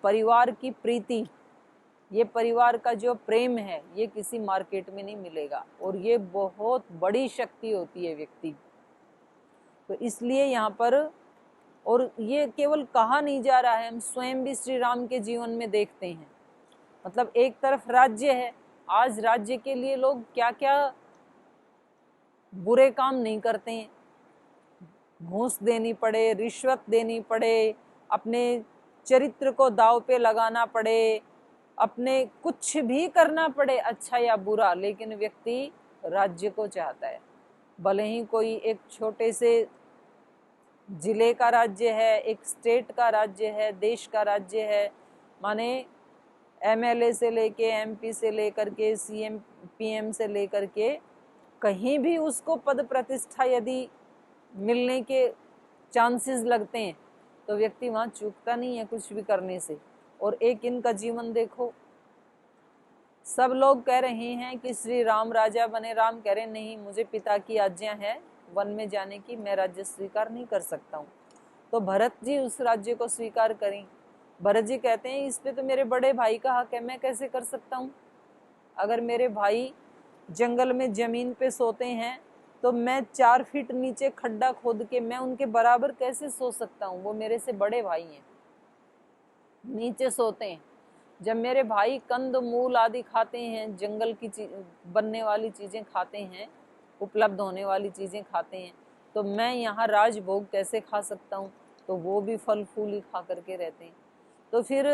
परिवार की प्रीति, ये परिवार का जो प्रेम है, ये किसी मार्केट में नहीं मिलेगा, और ये बहुत बड़ी शक्ति होती है व्यक्ति। तो इसलिए यहाँ पर, और ये केवल कहा नहीं जा रहा है, हम स्वयं भी श्री राम के जीवन में देखते हैं। मतलब एक तरफ राज्य है, आज राज्य के लिए लोग क्या क्या बुरे काम नहीं करते हैं, घूस देनी पड़े, रिश्वत देनी पड़े, अपने चरित्र को दांव पे लगाना पड़े, अपने कुछ भी करना पड़े, अच्छा या बुरा, लेकिन व्यक्ति राज्य को चाहता है। भले ही कोई एक छोटे से जिले का राज्य है, एक स्टेट का राज्य है, देश का राज्य है, माने एमएलए से लेके एमपी से लेकर के सीएम पीएम से लेकर के कहीं भी उसको पद प्रतिष्ठा यदि मिलने के चांसेस लगते हैं तो व्यक्ति वहां चूकता नहीं है कुछ भी करने से। और एक इनका जीवन देखो, सब लोग कह रहे हैं कि श्री राम राजा बने, राम कह रहे नहीं, मुझे पिता की आज्ञा है वन में जाने की, मैं राज्य स्वीकार नहीं कर सकता हूँ। तो भरत जी उस राज्य को स्वीकार करें। भरत जी कहते हैं इस पे तो मेरे बड़े भाई का हक है, मैं कैसे कर सकता हूँ? अगर मेरे भाई जंगल में जमीन पे सोते हैं तो मैं 4 फीट नीचे खड्डा खोद के मैं उनके बराबर कैसे सो सकता हूँ? वो मेरे से बड़े भाई हैं, नीचे सोते हैं। जब मेरे भाई कंद मूल आदि खाते हैं, जंगल की बनने वाली चीजें खाते हैं, उपलब्ध होने वाली चीजें खाते हैं, तो मैं यहाँ राजभोग कैसे खा सकता हूँ? तो वो भी फल फूल ही खा करके रहते हैं। तो फिर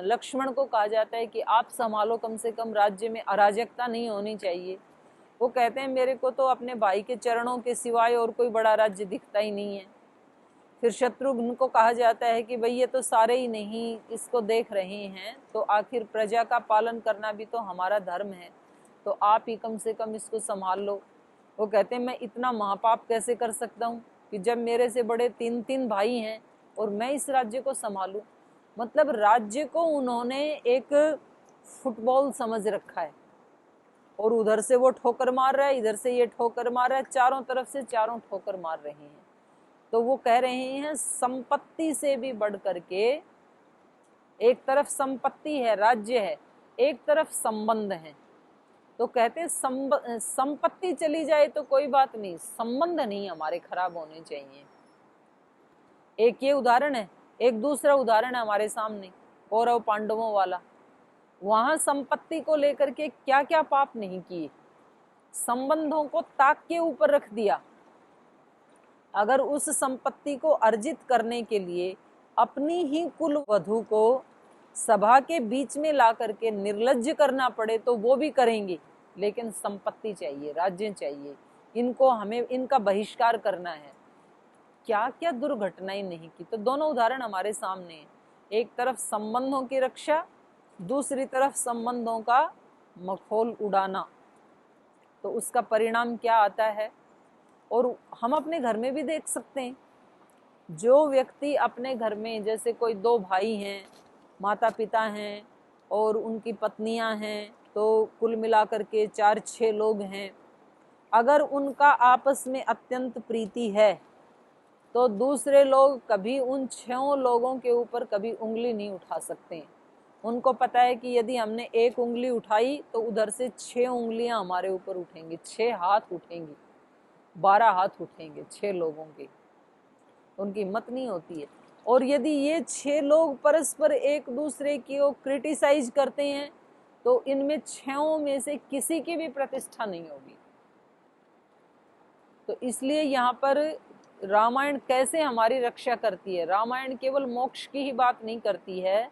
लक्ष्मण को कहा जाता है कि आप संभालो, कम से कम राज्य में अराजकता नहीं होनी चाहिए। वो कहते हैं मेरे को तो अपने भाई के चरणों के सिवाय और कोई बड़ा राज्य दिखता ही नहीं है। फिर शत्रुघ्न को कहा जाता है कि भाई ये तो सारे ही नहीं इसको देख रहे हैं, तो आखिर प्रजा का पालन करना भी तो हमारा धर्म है, तो आप ही कम से कम इसको संभाल लो। वो कहते हैं मैं इतना महापाप कैसे कर सकता हूँ कि जब मेरे से बड़े 3 भाई हैं और मैं इस राज्य को संभालूं। मतलब राज्य को उन्होंने एक फुटबॉल समझ रखा है, और उधर से वो ठोकर मार रहा है, इधर से ये ठोकर मार रहा है, चारों तरफ से चारों ठोकर मार रहे हैं। तो वो कह रहे हैं संपत्ति से भी बढ़ करके, एक तरफ संपत्ति है, राज्य है, एक तरफ संबंध है। तो कहते हैं संपत्ति चली जाए तो कोई बात नहीं, संबंध नहीं हमारे खराब होने चाहिए। एक ये उदाहरण है। एक दूसरा उदाहरण है हमारे सामने, कौरव पांडवों वाला। वहां संपत्ति को लेकर के क्या क्या पाप नहीं किए, संबंधों को ताक के ऊपर रख दिया। अगर उस संपत्ति को अर्जित करने के लिए अपनी ही कुल वधू को सभा के बीच में ला करके निर्लज्ज करना पड़े तो वो भी करेंगे, लेकिन संपत्ति चाहिए, राज्य चाहिए, इनको हमें इनका बहिष्कार करना है। क्या क्या दुर्घटनाएं नहीं की। तो दोनों उदाहरण हमारे सामने हैं। एक तरफ संबंधों की रक्षा, दूसरी तरफ संबंधों का मखौल उड़ाना। तो उसका परिणाम क्या आता है, और हम अपने घर में भी देख सकते हैं। जो व्यक्ति अपने घर में, जैसे कोई 2 भाई हैं, माता पिता हैं और उनकी पत्नियां हैं, तो कुल मिलाकर के 4-6 लोग हैं, अगर उनका आपस में अत्यंत प्रीति है तो दूसरे लोग कभी उन 6 लोगों के ऊपर कभी उंगली नहीं उठा सकते। उनको पता है कि यदि हमने 1 उंगली उठाई तो उधर से 6 उंगलियां हमारे ऊपर उठेंगी, 6 हाथ उठेंगी, 12 हाथ उठेंगे 6 लोगों के। उनकी हिम्मत नहीं होती है। और यदि ये 6 लोग परस्पर एक दूसरे की को क्रिटिसाइज करते हैं तो इनमें 6 में से किसी की भी प्रतिष्ठा नहीं होगी। तो इसलिए यहाँ पर रामायण कैसे हमारी रक्षा करती है। रामायण केवल मोक्ष की ही बात नहीं करती है,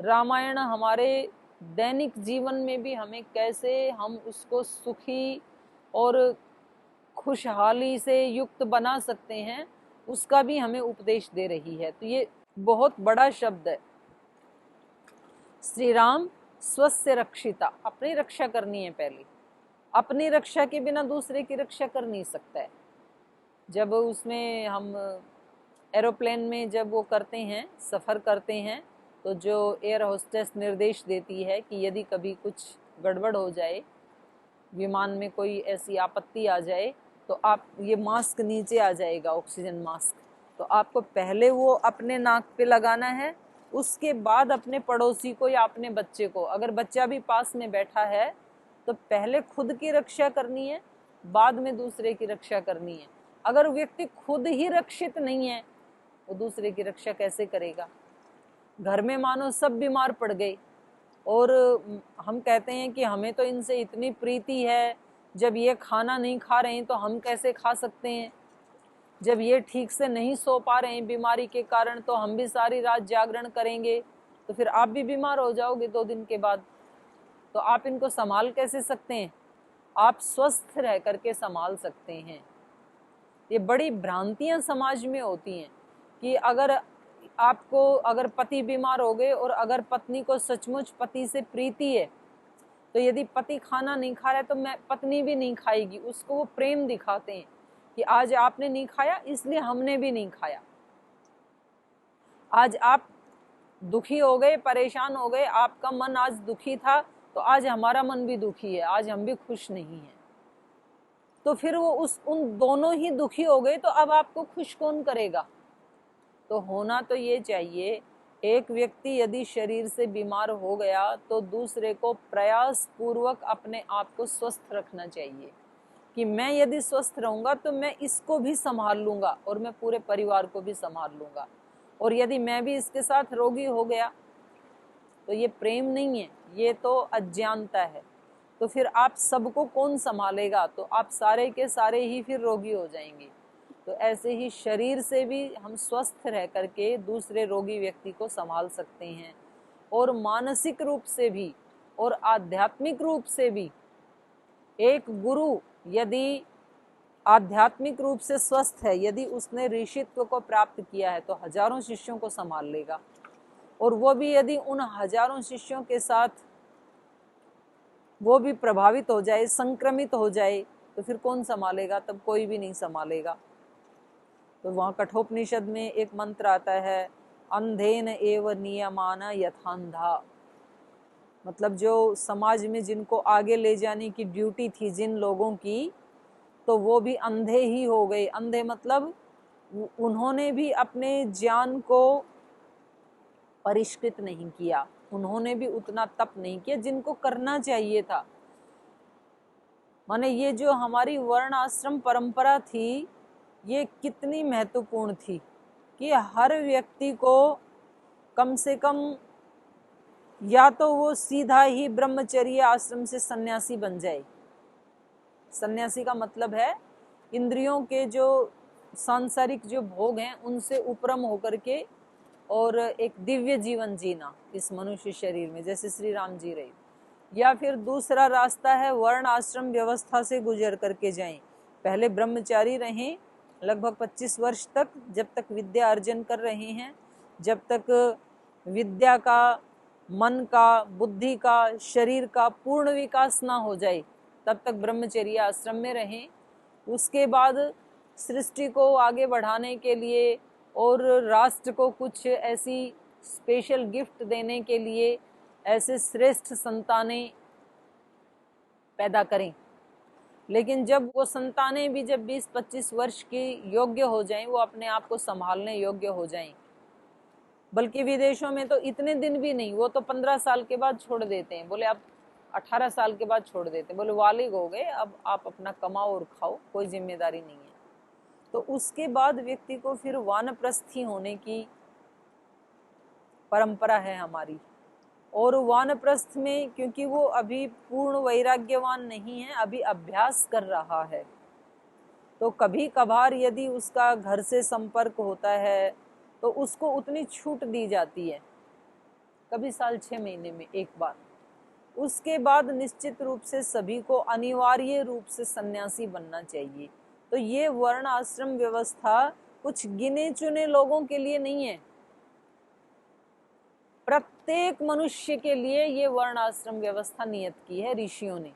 रामायण हमारे दैनिक जीवन में भी हमें कैसे हम उसको सुखी और खुशहाली से युक्त बना सकते हैं, उसका भी हमें उपदेश दे रही है। तो ये बहुत बड़ा शब्द है। श्री राम स्वस्य रक्षिता, अपनी रक्षा करनी है पहले, अपनी रक्षा के बिना दूसरे की रक्षा कर नहीं सकता है। जब उसमें हम एरोप्लेन में जब वो करते हैं, सफ़र करते हैं, तो जो एयर होस्टेस निर्देश देती है कि यदि कभी कुछ गड़बड़ हो जाए, विमान में कोई ऐसी आपत्ति आ जाए, तो आप ये मास्क नीचे आ जाएगा, ऑक्सीजन मास्क, तो आपको पहले वो अपने नाक पे लगाना है उसके बाद अपने पड़ोसी को या अपने बच्चे को, अगर बच्चा भी पास में बैठा है तो पहले खुद की रक्षा करनी है, बाद में दूसरे की रक्षा करनी है। अगर व्यक्ति खुद ही रक्षित नहीं है, वो दूसरे की रक्षा कैसे करेगा? घर में मानो सब बीमार पड़ गए और हम कहते हैं कि हमें तो इनसे इतनी प्रीति है, जब ये खाना नहीं खा रहे हैं तो हम कैसे खा सकते हैं, जब ये ठीक से नहीं सो पा रहे हैं बीमारी के कारण तो हम भी सारी रात जागरण करेंगे, तो फिर आप भी बीमार हो जाओगे 2 दिन के बाद। तो आप इनको संभाल कैसे सकते हैं? आप स्वस्थ रह करके संभाल सकते हैं। ये बड़ी भ्रांतियां समाज में होती हैं कि अगर पति बीमार हो गए और अगर पत्नी को सचमुच पति से प्रीति है तो यदि पति खाना नहीं खा रहा है तो पत्नी भी नहीं खाएगी। उसको वो प्रेम दिखाते हैं कि आज आपने नहीं खाया इसलिए हमने भी नहीं खाया, आज आप दुखी हो गए, परेशान हो गए, आपका मन आज दुखी था तो आज हमारा मन भी दुखी है, आज हम भी खुश नहीं हैं। तो फिर वो उन दोनों ही दुखी हो गए तो अब आपको खुश कौन करेगा? तो होना तो ये चाहिए, एक व्यक्ति यदि शरीर से बीमार हो गया तो दूसरे को प्रयास पूर्वक अपने आप को स्वस्थ रखना चाहिए कि मैं यदि स्वस्थ रहूंगा तो मैं इसको भी संभाल लूंगा और मैं पूरे परिवार को भी संभाल लूंगा। और यदि मैं भी इसके साथ रोगी हो गया तो ये प्रेम नहीं है, ये तो अज्ञानता है। तो फिर आप सबको कौन संभालेगा? तो आप सारे के सारे ही फिर रोगी हो जाएंगे। तो ऐसे ही शरीर से भी हम स्वस्थ रह करके दूसरे रोगी व्यक्ति को संभाल सकते हैं, और मानसिक रूप से भी और आध्यात्मिक रूप से भी। एक गुरु यदि आध्यात्मिक रूप से स्वस्थ है, यदि उसने ऋषित्व को प्राप्त किया है तो हजारों शिष्यों को संभाल लेगा, और वो भी यदि उन हजारों शिष्यों के साथ वो भी प्रभावित हो जाए, संक्रमित हो जाए, तो फिर कौन संभालेगा? तब कोई भी नहीं संभालेगा। तो वहाँ कठोपनिषद में एक मंत्र आता है, अंधेन एव नियमान यथांधा। मतलब जो समाज में जिनको आगे ले जाने की ड्यूटी थी जिन लोगों की, तो वो भी अंधे ही हो गए। अंधे मतलब उन्होंने भी अपने ज्ञान को परिष्कृत नहीं किया, उन्होंने भी उतना तप नहीं किया जिनको करना चाहिए था। माने ये जो हमारी वर्ण आश्रम परंपरा थी ये कितनी महत्वपूर्ण थी कि हर व्यक्ति को कम से कम या तो वो सीधा ही ब्रह्मचर्य आश्रम से सन्यासी बन जाए। सन्यासी का मतलब है इंद्रियों के जो सांसारिक जो भोग हैं उनसे उपरम होकर के और एक दिव्य जीवन जीना इस मनुष्य शरीर में, जैसे श्री राम जी रहे। या फिर दूसरा रास्ता है वर्ण आश्रम व्यवस्था से गुजर करके जाएं। पहले ब्रह्मचारी रहें लगभग 25 वर्ष तक, जब तक विद्या अर्जन कर रहे हैं, जब तक विद्या का, मन का, बुद्धि का, शरीर का पूर्ण विकास ना हो जाए तब तक ब्रह्मचर्य आश्रम में रहें। उसके बाद सृष्टि को आगे बढ़ाने के लिए और राष्ट्र को कुछ ऐसी स्पेशल गिफ्ट देने के लिए ऐसे श्रेष्ठ संतानें पैदा करें। लेकिन जब वो संतानें भी जब 20-25 वर्ष की योग्य हो जाएं, वो अपने आप को संभालने योग्य हो जाएं, बल्कि विदेशों में तो इतने दिन भी नहीं, वो तो 15 साल के बाद छोड़ देते हैं, बोले अब 18 साल के बाद छोड़ देते हैं, बोले वालिग हो गए अब आप अपना कमाओ और खाओ, कोई जिम्मेदारी नहीं है। तो उसके बाद व्यक्ति को फिर वानप्रस्थी होने की परंपरा है हमारी। और वानप्रस्थ में क्योंकि वो अभी पूर्ण वैराग्यवान नहीं है, अभी अभ्यास कर रहा है, तो कभी कभार यदि उसका घर से संपर्क होता है तो उसको उतनी छूट दी जाती है, कभी साल 6 महीने में एक बार। उसके बाद निश्चित रूप से सभी को अनिवार्य रूप से सन्यासी बनना चाहिए। तो ये वर्ण आश्रम व्यवस्था कुछ गिने चुने लोगों के लिए नहीं है, प्रत्येक मनुष्य के लिए ये वर्ण आश्रम व्यवस्था नियत की है ऋषियों ने।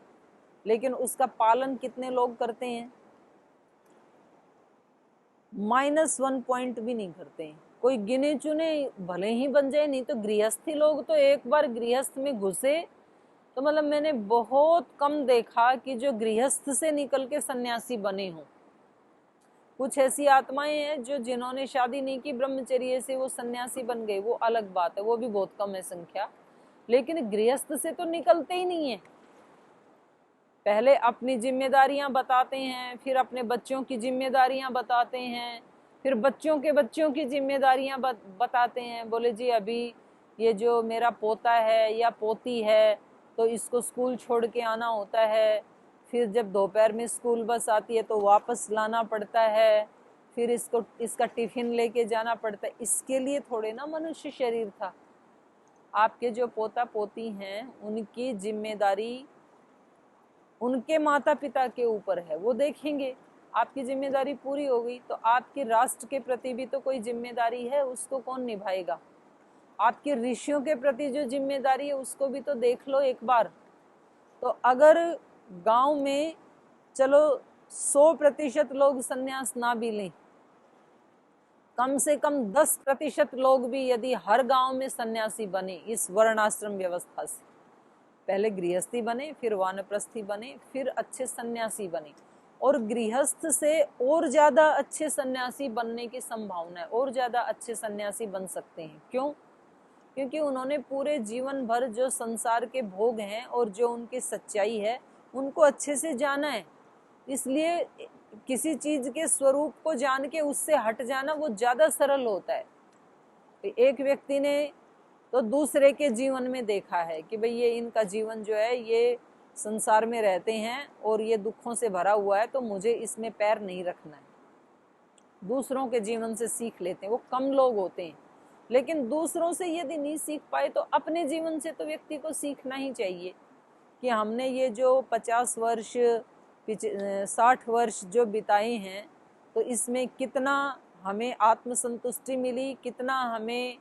लेकिन उसका पालन कितने लोग करते हैं? -1 पॉइंट भी नहीं करते हैं। कोई गिने चुने भले ही बन जाए, नहीं तो गृहस्थी लोग तो एक बार गृहस्थ में घुसे तो मतलब मैंने बहुत कम देखा कि जो गृहस्थ से निकल के सन्यासी बने हों। कुछ ऐसी आत्माएं हैं जो जिन्होंने शादी नहीं की, ब्रह्मचर्य से वो सन्यासी बन गए, वो अलग बात है, वो भी बहुत कम है संख्या। लेकिन गृहस्थ से तो निकलते ही नहीं है। पहले अपनी जिम्मेदारियां बताते हैं, फिर अपने बच्चों की जिम्मेदारियां बताते हैं, फिर बच्चों के बच्चों की जिम्मेदारियां बताते हैं। बोले जी अभी ये जो मेरा पोता है या पोती है तो इसको स्कूल छोड़ के आना होता है, फिर जब दोपहर में स्कूल बस आती है तो वापस लाना पड़ता है, फिर इसका टिफिन लेके जाना पड़ता है। इसके लिए थोड़े ना मनुष्य शरीर था। आपके जो पोता पोती हैं उनकी जिम्मेदारी उनके माता पिता के ऊपर है, वो देखेंगे। आपकी जिम्मेदारी पूरी हो गई तो आपके राष्ट्र के प्रति भी तो कोई जिम्मेदारी है, उसको कौन निभाएगा? आपके ऋषियों के प्रति जो जिम्मेदारी है उसको भी तो देख लो एक बार। तो अगर गांव में चलो 100% लोग संन्यास ना भी लें, कम से कम 10% लोग भी यदि हर गांव में सन्यासी बने इस वर्णाश्रम व्यवस्था से, पहले गृहस्थी बने, फिर वानप्रस्थी बने, फिर अच्छे सन्यासी बने, और गृहस्थ से और ज्यादा अच्छे सन्यासी बनने की संभावना है, और ज्यादा अच्छे सन्यासी बन सकते हैं। क्यों? क्योंकि उन्होंने पूरे जीवन भर जो संसार के भोग हैं और जो उनकी सच्चाई है उनको अच्छे से जाना है। इसलिए किसी चीज के स्वरूप को जान के उससे हट जाना वो ज्यादा सरल होता है। एक व्यक्ति ने तो दूसरे के जीवन में देखा है कि भाई ये इनका जीवन जो है ये संसार में रहते हैं और ये दुखों से भरा हुआ है, तो मुझे इसमें पैर नहीं रखना है। दूसरों के जीवन से सीख लेते हैं, वो कम लोग होते हैं। लेकिन दूसरों से यदि नहीं सीख पाए तो अपने जीवन से तो व्यक्ति को सीखना ही चाहिए कि हमने ये जो 50 वर्ष 60 वर्ष जो बिताए हैं तो इसमें कितना हमें आत्मसंतुष्टि मिली, कितना हमें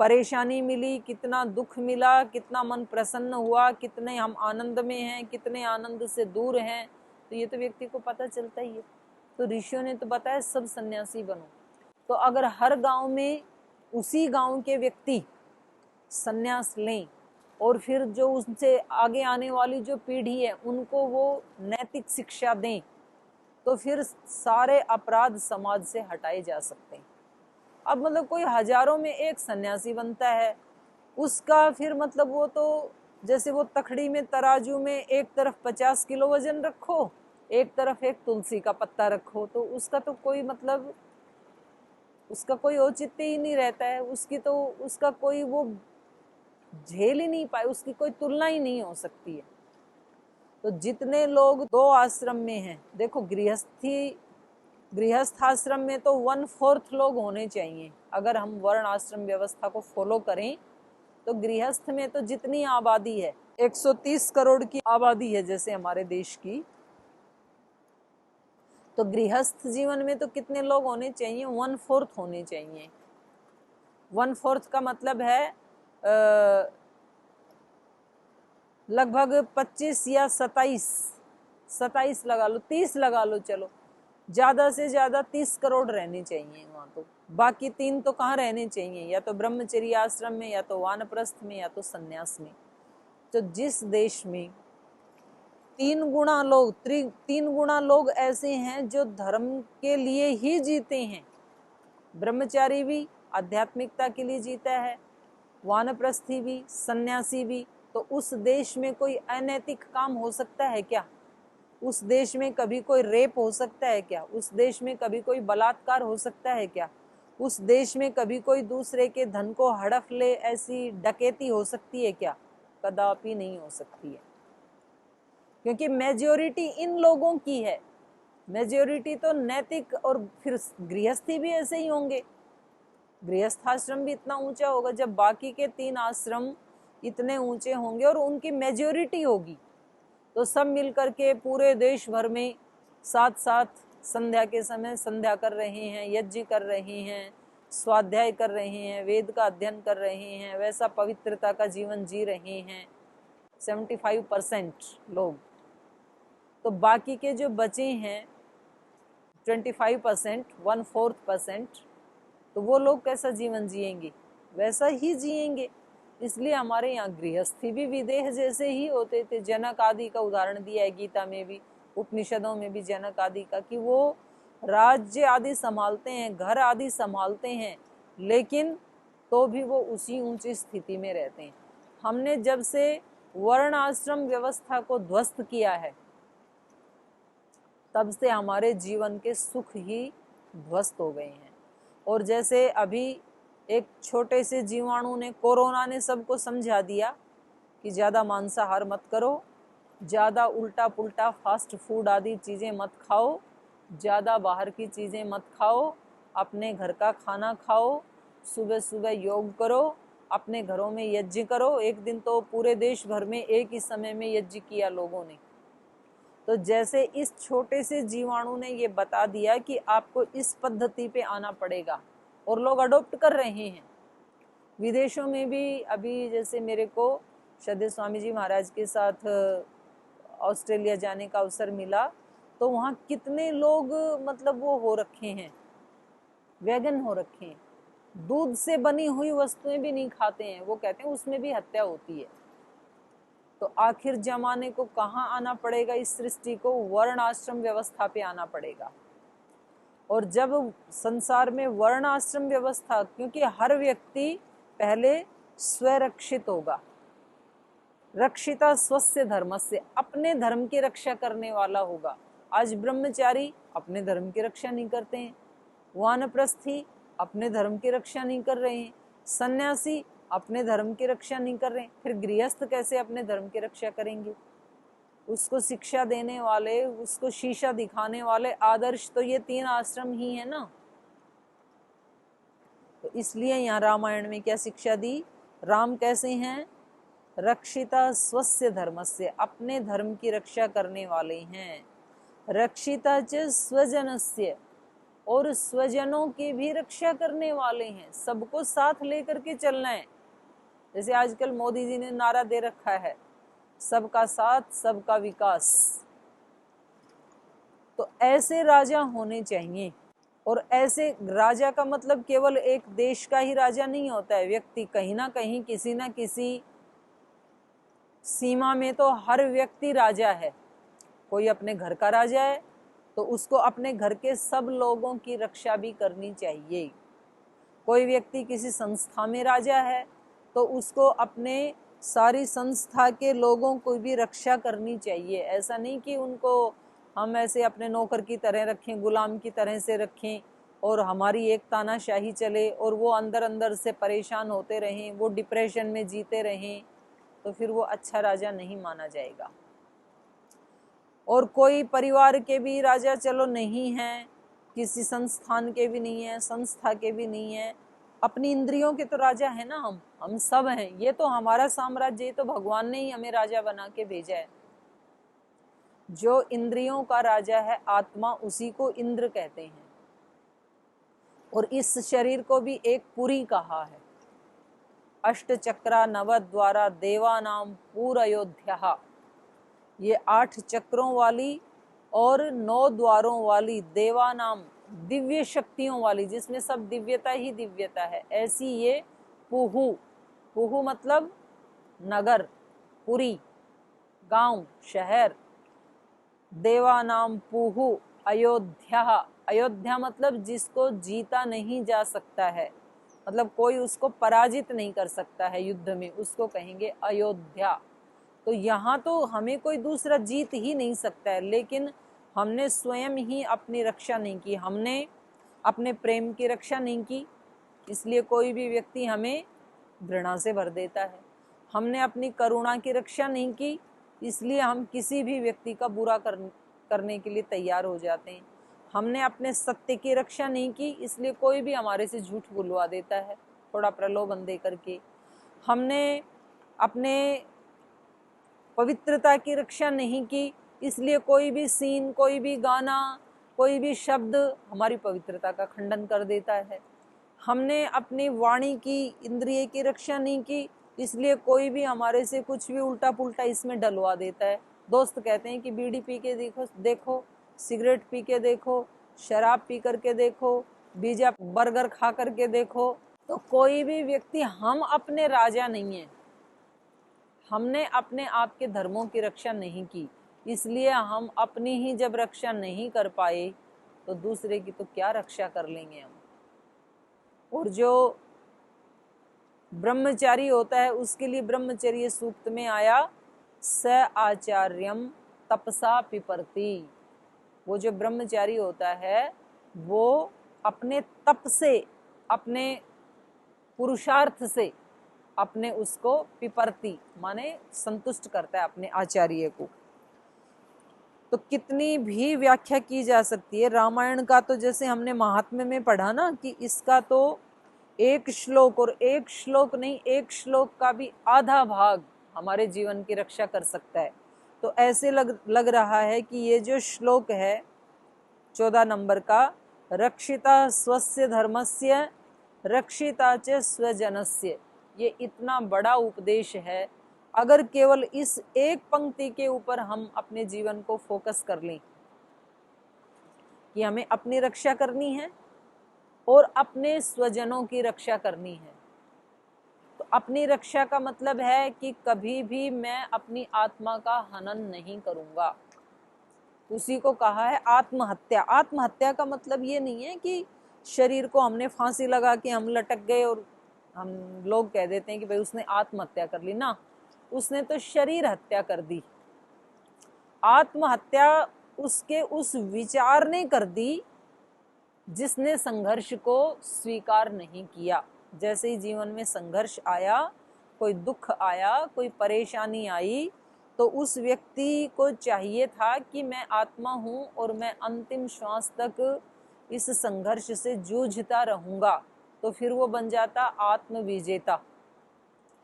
परेशानी मिली, कितना दुख मिला, कितना मन प्रसन्न हुआ, कितने हम आनंद में हैं, कितने आनंद से दूर हैं, तो ये तो व्यक्ति को पता चलता ही है। तो ऋषियों ने तो बताया सब सन्यासी बनो। तो अगर हर गांव में उसी गांव के व्यक्ति सन्यास लें और फिर जो उनसे आगे आने वाली जो पीढ़ी है उनको वो नैतिक शिक्षा दें, तो फिर सारे अपराध समाज से हटाए जा सकते हैं। अब मतलब कोई हजारों में एक सन्यासी बनता है, उसका फिर मतलब वो तो जैसे वो तखड़ी में तराजू में एक तरफ 50 किलो वजन रखो, एक तरफ एक तुलसी का पत्ता रखो, तो उसका तो कोई मतलब उसका कोई औचित्य ही नहीं रहता है, उसका कोई वो झेल ही नहीं पाए, उसकी कोई तुलना ही नहीं हो सकती है। तो जितने लोग 2 आश्रम में हैं, देखो गृहस्थ आश्रम में तो 1/4 लोग होने चाहिए। अगर हम वर्ण आश्रम व्यवस्था को फॉलो करें तो गृहस्थ में तो जितनी आबादी है 130 करोड़ की आबादी है जैसे हमारे देश की, तो गृहस्थ जीवन में तो कितने लोग होने चाहिए? 1/4 होने चाहिए। 1/4 का मतलब है लगभग 25 या 27 लगा लो, 30 लगा लो, चलो ज्यादा से ज्यादा 30 करोड़ रहने चाहिए वहां। तो बाकी 3 तो कहाँ रहने चाहिए? या तो ब्रह्मचर्य आश्रम में, या तो वानप्रस्थ में, या तो सन्यास में। तो जिस देश में 3 गुणा लोग ऐसे हैं जो धर्म के लिए ही जीते हैं, ब्रह्मचारी भी आध्यात्मिकता के लिए जीता है, वानप्रस्थी भी, सन्यासी भी, तो उस देश में कोई अनैतिक काम हो सकता है क्या? उस देश में कभी कोई रेप हो सकता है क्या? उस देश में कभी कोई बलात्कार हो सकता है क्या? उस देश में कभी कोई दूसरे के धन को हड़प ले, ऐसी डकैती हो सकती है क्या? कदापि नहीं हो सकती है, क्योंकि मेजॉरिटी इन लोगों की है। मेजॉरिटी तो नैतिक, और फिर गृहस्थी भी ऐसे ही होंगे। गृहस्थ आश्रम भी इतना ऊंचा होगा जब बाकी के 3 आश्रम इतने ऊंचे होंगे और उनकी मेजॉरिटी होगी, तो सब मिलकर के पूरे देश भर में साथ साथ संध्या के समय संध्या कर रहे हैं, यज्ञ कर रहे हैं, स्वाध्याय कर रहे हैं, वेद का अध्ययन कर रहे हैं, वैसा पवित्रता का जीवन जी रहे हैं 75% लोग। तो बाकी के जो बचे हैं 25%, 1/4%, तो वो लोग कैसा जीवन जिएंगे? वैसा ही जिएंगे। इसलिए हमारे यहाँ गृहस्थी भी विदेह जैसे ही होते थे। जनक आदि का उदाहरण दिया है गीता में भी, उपनिषदों में भी जनक आदि का, कि वो राज्य आदि संभालते हैं, घर आदि संभालते हैं, लेकिन तो भी वो उसी ऊंची स्थिति में रहते हैं। हमने जब से वर्ण आश्रम व्यवस्था को ध्वस्त किया है, तब से हमारे जीवन के सुख ही ध्वस्त हो गए हैं। और जैसे अभी एक छोटे से जीवाणु ने, कोरोना ने सबको समझा दिया कि ज़्यादा मांसाहार मत करो, ज़्यादा उल्टा पुल्टा फास्ट फूड आदि चीज़ें मत खाओ, ज़्यादा बाहर की चीज़ें मत खाओ, अपने घर का खाना खाओ, सुबह सुबह योग करो, अपने घरों में यज्ञ करो। एक दिन तो पूरे देश भर में एक ही समय में यज्ञ किया लोगों ने। तो जैसे इस छोटे से जीवाणु ने ये बता दिया कि आपको इस पद्धति पे आना पड़ेगा, और लोग अडॉप्ट कर रहे हैं। विदेशों में भी अभी जैसे मेरे को श्रद्धेय स्वामी जी महाराज के साथ ऑस्ट्रेलिया जाने का अवसर मिला, तो वहाँ कितने लोग मतलब वो हो रखे हैं, वेगन हो रखे हैं, दूध से बनी हुई वस्तुएं भी नहीं खाते हैं। वो कहते हैं उसमें भी हत्या होती है। तो आखिर जमाने को कहाँ आना पड़ेगा? इस सृष्टि को वर्ण आश्रम व्यवस्था पे आना पड़ेगा। और जब संसार में वर्ण आश्रम व्यवस्था, क्योंकि हर व्यक्ति पहले स्वरक्षित होगा, रक्षिता स्वस्य धर्मस्य, अपने धर्म की रक्षा करने वाला होगा। आज ब्रह्मचारी अपने धर्म की रक्षा नहीं करते हैं, वानप्रस्थी अपने धर्म की रक्षा नहीं कर रहे हैं, सन्यासी अपने धर्म की रक्षा नहीं कर रहे हैं, फिर गृहस्थ कैसे अपने धर्म की रक्षा करेंगे? उसको शिक्षा देने वाले, उसको शीशा दिखाने वाले आदर्श तो ये 3 आश्रम ही है ना। तो इसलिए यहाँ रामायण में क्या शिक्षा दी? राम कैसे हैं? रक्षिता स्वस्य धर्मस्य, अपने धर्म की रक्षा करने वाले हैं। रक्षिता च स्वजनस्य, और स्वजनों की भी रक्षा करने वाले हैं। सबको साथ लेकर के चलना है। जैसे आजकल मोदी जी ने नारा दे रखा है, सबका साथ सबका विकास। तो ऐसे राजा होने चाहिए। और ऐसे राजा का मतलब केवल एक देश का ही राजा नहीं होता है। व्यक्ति कहीं ना कहीं, किसी ना किसी सीमा में तो हर व्यक्ति राजा है। कोई अपने घर का राजा है, तो उसको अपने घर के सब लोगों की रक्षा भी करनी चाहिए। कोई व्यक्ति किसी संस्था में राजा है, तो उसको अपने सारी संस्था के लोगों को भी रक्षा करनी चाहिए। ऐसा नहीं कि उनको हम ऐसे अपने नौकर की तरह रखें, गुलाम की तरह से रखें, और हमारी एक तानाशाही चले और वो अंदर अंदर से परेशान होते रहें, वो डिप्रेशन में जीते रहें, तो फिर वो अच्छा राजा नहीं माना जाएगा। और कोई परिवार के भी राजा चलो नहीं है, किसी संस्थान के भी नहीं है, संस्था के भी नहीं है, अपनी इंद्रियों के तो राजा है ना। हम सब हैं। ये तो हमारा साम्राज्य, ये तो भगवान ने ही हमें राजा बना के भेजा है। जो इंद्रियों का राजा है आत्मा, उसी को इंद्र कहते हैं। और इस शरीर को भी एक पुरी कहा है। अष्ट चक्रा नवद्वारा देवानाम पूर अयोध्या, ये 8 चक्रों वाली और 9 द्वारों वाली देवानाम, दिव्य शक्तियों वाली, जिसमें सब दिव्यता ही दिव्यता है, ऐसी ये पुहु। पुहु मतलब नगर, पुरी, गांव, शहर। देवानाम पुहु अयोध्या, अयोध्या मतलब जिसको जीता नहीं जा सकता है, मतलब कोई उसको पराजित नहीं कर सकता है युद्ध में, उसको कहेंगे अयोध्या। तो यहाँ तो हमें कोई दूसरा जीत ही नहीं सकता है, लेकिन हमने स्वयं ही अपनी रक्षा नहीं की, हमने अपने प्रेम की रक्षा नहीं की, इसलिए कोई भी व्यक्ति हमें घृणा से भर देता है। हमने अपनी करुणा की रक्षा नहीं की, इसलिए हम किसी भी व्यक्ति का बुरा करने के लिए तैयार हो जाते हैं। हमने अपने सत्य की रक्षा नहीं की, इसलिए कोई भी हमारे से झूठ बुलवा देता है, थोड़ा प्रलोभन दे करके। हमने अपने पवित्रता की रक्षा नहीं की, इसलिए कोई भी सीन, कोई भी गाना, कोई भी शब्द हमारी पवित्रता का खंडन कर देता है। हमने अपनी वाणी की, इंद्रिय की रक्षा नहीं की, इसलिए कोई भी हमारे से कुछ भी उल्टा पुल्टा इसमें डलवा देता है। दोस्त कहते हैं कि बीड़ी पी के देखो, सिगरेट पी के देखो, शराब पी करके देखो, पिज़्ज़ा बर्गर खा करके देखो। तो कोई भी व्यक्ति, हम अपने राजा नहीं है, हमने अपने आप के धर्मों की रक्षा नहीं की, इसलिए हम अपनी ही जब रक्षा नहीं कर पाए, तो दूसरे की तो क्या रक्षा कर लेंगे हम। और जो ब्रह्मचारी होता है उसके लिए ब्रह्मचर्य सूक्त में आया स आचार्यम तपसा पिपरति। वो जो ब्रह्मचारी होता है वो अपने तप से, अपने पुरुषार्थ से अपने उसको पिपरति माने संतुष्ट करता है अपने आचार्य को। तो कितनी भी व्याख्या की जा सकती है। रामायण का तो जैसे हमने महात्म्य में पढ़ा ना कि इसका तो एक श्लोक, और एक श्लोक नहीं, एक श्लोक का भी आधा भाग हमारे जीवन की रक्षा कर सकता है। तो ऐसे लग रहा है कि ये जो श्लोक है 14 नंबर का, रक्षिता स्वस्य धर्मस्य रक्षिता च स्वजनस्य, ये इतना बड़ा उपदेश है। अगर केवल इस एक पंक्ति के ऊपर हम अपने जीवन को फोकस कर लें कि हमें अपनी रक्षा करनी है और अपने स्वजनों की रक्षा करनी है, तो अपनी रक्षा का मतलब है कि कभी भी मैं अपनी आत्मा का हनन नहीं करूंगा। उसी को कहा है आत्महत्या। आत्महत्या का मतलब ये नहीं है कि शरीर को हमने फांसी लगा के हम लटक गए और हम लोग कह देते हैं कि भाई उसने आत्महत्या कर ली ना, उसने तो शरीर हत्या कर दी। आत्महत्या उसके उस विचार ने कर दी जिसने संघर्ष को स्वीकार नहीं किया। जैसे ही जीवन में संघर्ष आया, कोई दुख आया, कोई परेशानी आई, तो उस व्यक्ति को चाहिए था कि मैं आत्मा हूं और मैं अंतिम श्वास तक इस संघर्ष से जूझता रहूंगा, तो फिर वो बन जाता आत्मविजेता।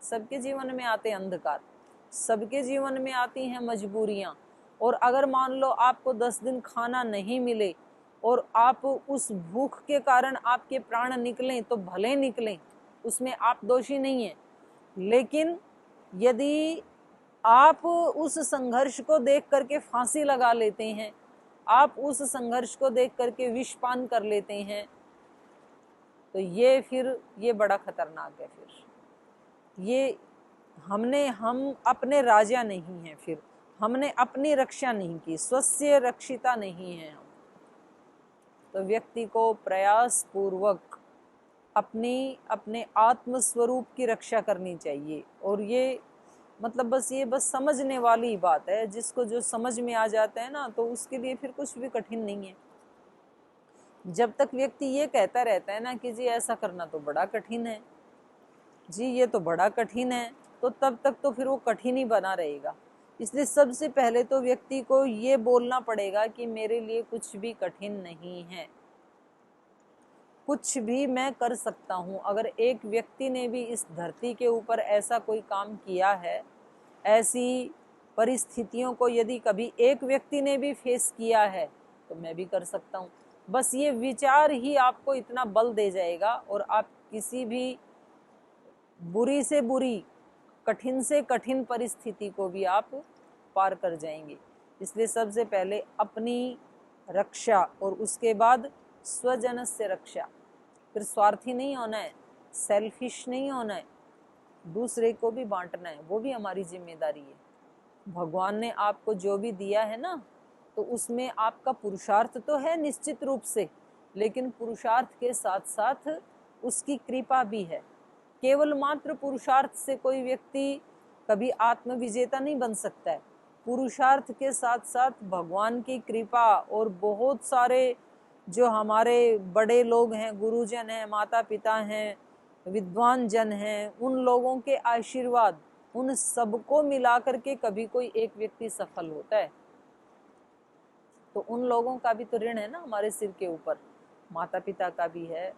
सबके जीवन में आते अंधकार, सबके जीवन में आती हैं मजबूरियां, और अगर मान लो आपको 10 दिन खाना नहीं मिले और आप उस भूख के कारण आपके प्राण निकलें तो भले निकलें, उसमें आप दोषी नहीं हैं। लेकिन यदि आप उस संघर्ष को देख करके फांसी लगा लेते हैं, आप उस संघर्ष को देख करके विषपान कर लेते हैं, तो ये बड़ा खतरनाक है। फिर ये हम अपने राजा नहीं हैं, फिर हमने अपनी रक्षा नहीं की, स्वस्य रक्षिता नहीं है हम। तो व्यक्ति को प्रयास पूर्वक अपने आत्म स्वरूप की रक्षा करनी चाहिए। और ये मतलब बस समझने वाली बात है, जिसको जो समझ में आ जाता है ना, तो उसके लिए फिर कुछ भी कठिन नहीं है। जब तक व्यक्ति ये कहता रहता है ना कि जी ऐसा करना तो बड़ा कठिन है, जी ये तो बड़ा कठिन है, तो तब तक तो फिर वो कठिन ही बना रहेगा। इसलिए सबसे पहले तो व्यक्ति को ये बोलना पड़ेगा कि मेरे लिए कुछ भी कठिन नहीं है, कुछ भी मैं कर सकता हूँ। अगर एक व्यक्ति ने भी इस धरती के ऊपर ऐसा कोई काम किया है, ऐसी परिस्थितियों को यदि कभी एक व्यक्ति ने भी फेस किया है, तो मैं भी कर सकता हूँ। बस ये विचार ही आपको इतना बल दे जाएगा और आप किसी भी बुरी से बुरी, कठिन से कठिन परिस्थिति को भी आप पार कर जाएंगे। इसलिए सबसे पहले अपनी रक्षा और उसके बाद स्वजन से रक्षा। फिर स्वार्थी नहीं होना है, सेल्फिश नहीं होना है, दूसरे को भी बांटना है, वो भी हमारी जिम्मेदारी है। भगवान ने आपको जो भी दिया है ना, तो उसमें आपका पुरुषार्थ तो है निश्चित रूप से, लेकिन पुरुषार्थ के साथ साथ उसकी कृपा भी है। केवल मात्र पुरुषार्थ से कोई व्यक्ति कभी आत्मविजेता नहीं बन सकता है। पुरुषार्थ के साथ साथ भगवान की कृपा और बहुत सारे जो हमारे बड़े लोग हैं, गुरुजन हैं, माता पिता हैं, विद्वान जन हैं, उन लोगों के आशीर्वाद, उन सबको मिला करके कभी कोई एक व्यक्ति सफल होता है। तो उन लोगों का भी तो ऋण है ना हमारे सिर के ऊपर, माता पिता का भी है,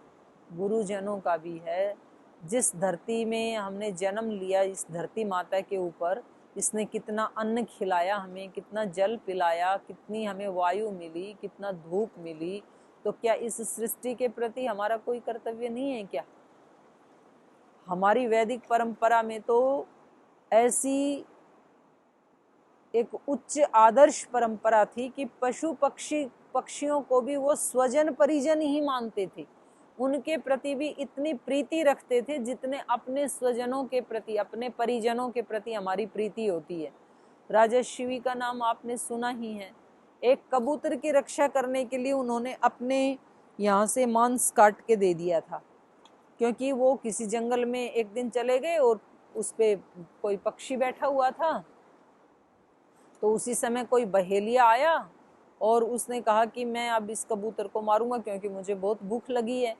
गुरुजनों का भी है। जिस धरती में हमने जन्म लिया, इस धरती माता के ऊपर इसने कितना अन्न खिलाया हमें, कितना जल पिलाया, कितनी हमें वायु मिली, कितना धूप मिली, तो क्या इस सृष्टि के प्रति हमारा कोई कर्तव्य नहीं है क्या? हमारी वैदिक परंपरा में तो ऐसी एक उच्च आदर्श परंपरा थी कि पशु पक्षियों को भी वो स्वजन परिजन ही मानते थे, उनके प्रति भी इतनी प्रीति रखते थे जितने अपने स्वजनों के प्रति, अपने परिजनों के प्रति हमारी प्रीति होती है। राजस्वी का नाम आपने सुना ही है। एक कबूतर की रक्षा करने के लिए उन्होंने अपने यहाँ से मांस काट के दे दिया था, क्योंकि वो किसी जंगल में एक दिन चले गए और उस पे कोई पक्षी बैठा हुआ था। तो उसी समय कोई बहेलिया आया और उसने कहा कि मैं अब इस कबूतर को मारूंगा, क्योंकि मुझे बहुत भूख लगी है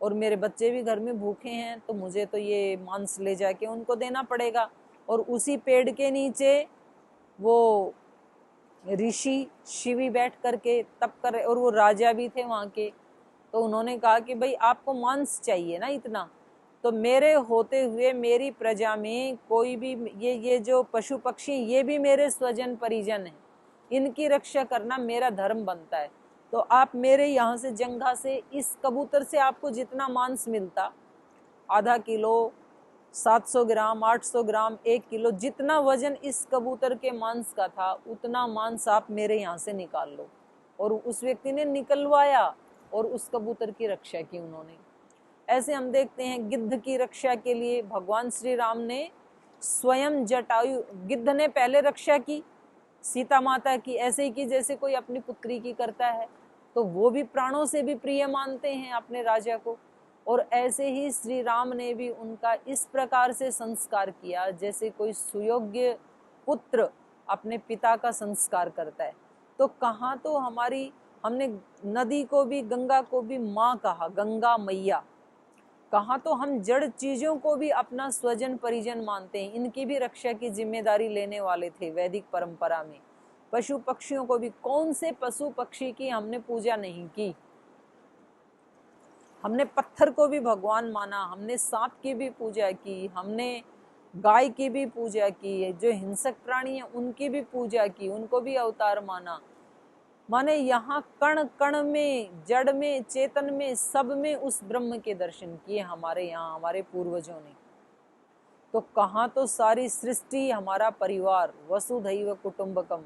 और मेरे बच्चे भी घर में भूखे हैं, तो मुझे तो ये मांस ले जाके उनको देना पड़ेगा। और उसी पेड़ के नीचे वो ऋषि शिवी बैठ करके तप कर रहे, और वो राजा भी थे वहां के। तो उन्होंने कहा कि भाई आपको मांस चाहिए ना इतना, तो मेरे होते हुए मेरी प्रजा में कोई भी ये जो पशु पक्षी ये भी मेरे स्वजन परिजन हैं, इनकी रक्षा करना मेरा धर्म बनता है। तो आप मेरे यहाँ से जंघा से इस कबूतर से आपको जितना मांस मिलता, आधा किलो, 700 ग्राम, 800 ग्राम, 1 किलो, जितना वजन इस कबूतर के मांस का था उतना मांस आप मेरे यहाँ से निकाल लो। और उस व्यक्ति ने निकलवाया और उस कबूतर की रक्षा की उन्होंने। ऐसे हम देखते हैं गिद्ध की रक्षा के लिए भगवान श्री राम ने स्वयं जटायु, गिद्ध ने पहले रक्षा की सीता माता की, ऐसे ही की जैसे कोई अपनी पुत्री की करता है, तो वो भी प्राणों से भी प्रिय मानते हैं अपने राजा को। और ऐसे ही श्री राम ने भी उनका इस प्रकार से संस्कार किया जैसे कोई सुयोग्य पुत्र अपने पिता का संस्कार करता है। तो कहाँ तो हमने नदी को भी, गंगा को भी माँ कहा, गंगा मैया। कहाँ तो हम जड़ चीजों को भी अपना स्वजन परिजन मानते हैं, इनकी भी रक्षा की जिम्मेदारी लेने वाले थे वैदिक परंपरा में। पशु पक्षियों को भी, कौन से पशु पक्षी की हमने पूजा नहीं की। हमने पत्थर को भी भगवान माना, हमने सांप की भी पूजा की, हमने गाय की भी पूजा की, जो हिंसक प्राणी है उनकी भी पूजा की, उनको भी अवतार माना। माने यहाँ कण कण में, जड़ में, चेतन में, सब में उस ब्रह्म के दर्शन किए हमारे यहाँ हमारे पूर्वजों ने। तो कहाँ तो सारी सृष्टि हमारा परिवार, वसुधैव कुटुंबकम,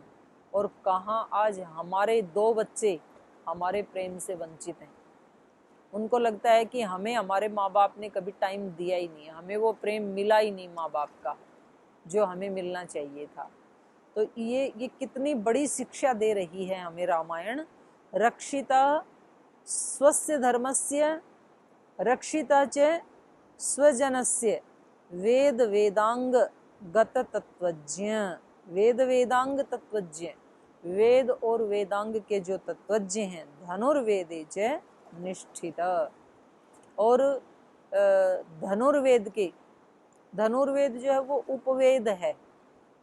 और कहाँ आज हमारे 2 बच्चे हमारे प्रेम से वंचित हैं। उनको लगता है कि हमें हमारे माँ बाप ने कभी टाइम दिया ही नहीं, हमें वो प्रेम मिला ही नहीं माँ बाप का जो हमें मिलना चाहिए था। तो ये कितनी बड़ी शिक्षा दे रही है हमें रामायण। रक्षिता स्वस्य धर्मस्य, रक्षिता च स्वजनस्य, वेद वेदांग गत तत्वज्ञ। वेद वेदांग तत्वज्ञ, वेद और वेदांग के जो तत्वज्ञ हैं, धनुर्वेदे च निष्ठित। और धनुर्वेद जो है वो उपवेद है,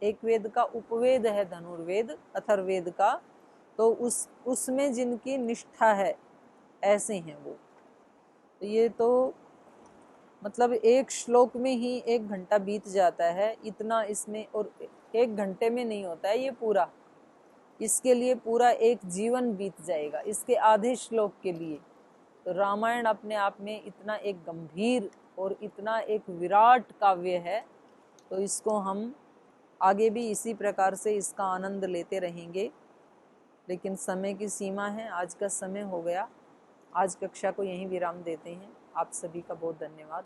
एक वेद का उपवेद है धनुर्वेद, अथर्ववेद का। तो उसमें जिनकी निष्ठा है ऐसे हैं वो। तो ये तो मतलब एक श्लोक में ही 1 घंटा बीत जाता है इतना इसमें, और 1 घंटे में नहीं होता है ये पूरा, इसके लिए पूरा एक जीवन बीत जाएगा इसके आधे श्लोक के लिए। तो रामायण अपने आप में इतना एक गंभीर और इतना एक विराट काव्य है, तो इसको हम आगे भी इसी प्रकार से इसका आनंद लेते रहेंगे। लेकिन समय की सीमा है, आज का समय हो गया। आज कक्षा को यहीं विराम देते हैं। आप सभी का बहुत धन्यवाद।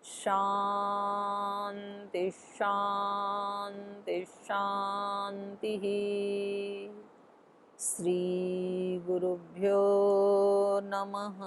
शांति शांति शांति। श्री गुरुभ्यो नमः।